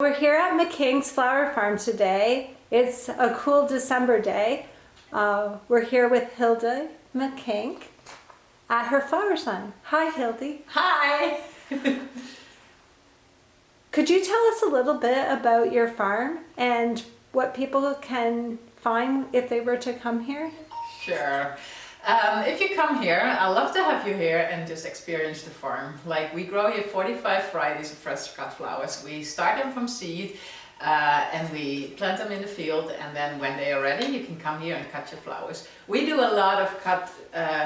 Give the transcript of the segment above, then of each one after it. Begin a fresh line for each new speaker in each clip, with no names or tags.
We're here at Makink's Flower Farm today. It's a cool December day. We're here with Hilda Makkink at her flower sign. Hi, Hildy.
Hi!
Could you tell us a little bit about your farm and what people can find if they were to come here?
Sure. If you come here, I'd love to have you here and just experience the farm. Like, we grow here 45 varieties of fresh cut flowers. We start them from seed and we plant them in the field, and then when they are ready you can come here and cut your flowers. We do a lot of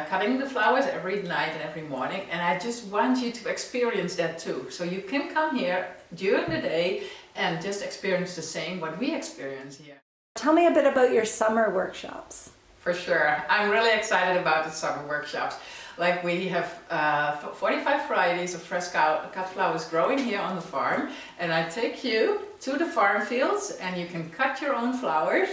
cutting the flowers every night and every morning, and I just want you to experience that too. So you can come here during the day and just experience the same what we experience here.
Tell me a bit about your summer workshops.
For sure. I'm really excited about the summer workshops. Like, we have 45 varieties of fresh cut flowers growing here on the farm, and I take you to the farm fields and you can cut your own flowers,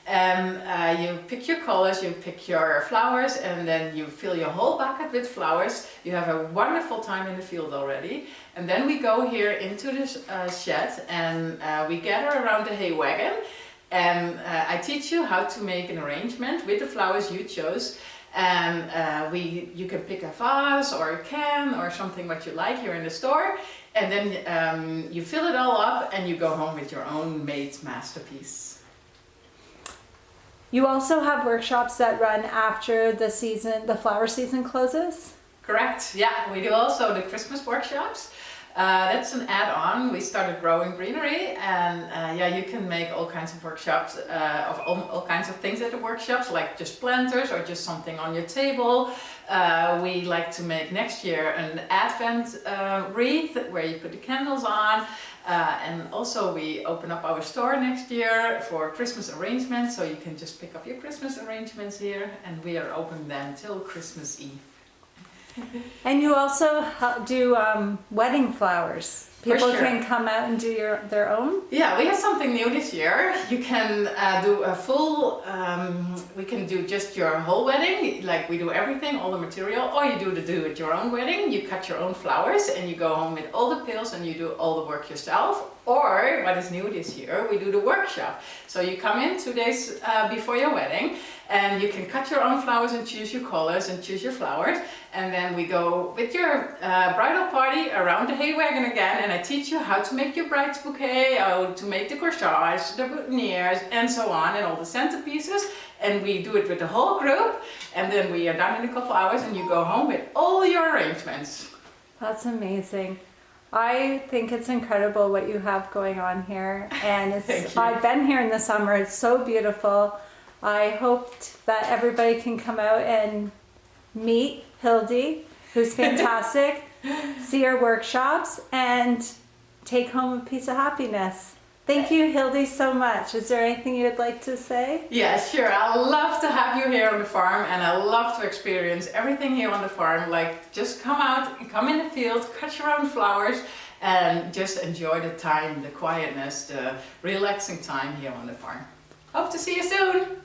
and you pick your colors, you pick your flowers, and then you fill your whole bucket with flowers. You have a wonderful time in the field already, and then we go here into this shed and we gather around the hay wagon. And I teach you how to make an arrangement with the flowers you chose, and you can pick a vase or a can or something what you like here in the store, and then you fill it all up and you go home with your own made masterpiece.
You also have workshops that run after the flower season closes?
Correct, yeah. We do also the Christmas workshops. That's an add-on. We started growing greenery, and yeah, you can make all kinds of workshops of all kinds of things at the workshops, like just planters or just something on your table. We like to make next year an Advent wreath where you put the candles on, and also we open up our store next year for Christmas arrangements, so you can just pick up your Christmas arrangements here, and we are open then till Christmas Eve.
And you also do wedding flowers. People can come out and do their own?
Yeah, we have something new this year. You can do a full, we can do just your whole wedding, like we do everything, all the material, or you do it your own wedding. You cut your own flowers and you go home with all the pills and you do all the work yourself. Or, what is new this year, we do the workshop. So you come in 2 days before your wedding, and you can cut your own flowers and choose your colors and choose your flowers. And then we go with your bridal party around the hay wagon again, and I teach you how to make your bride's bouquet, how to make the corsage, the boutonnieres, and so on, and all the centerpieces. And we do it with the whole group, and then we are done in a couple hours and you go home with all your arrangements.
That's amazing. I think it's incredible what you have going on here, and I've been here in the summer. It's so beautiful. I hoped that everybody can come out and meet Hildy, who's fantastic, see her workshops, and take home a piece of happiness. Thank you, Hildy, so much. Is there anything you'd like to say?
Yeah, sure. I love to have you here on the farm, and I love to experience everything here on the farm. Like, just come out, come in the field, cut your own flowers, and just enjoy the time, the quietness, the relaxing time here on the farm. Hope to see you soon.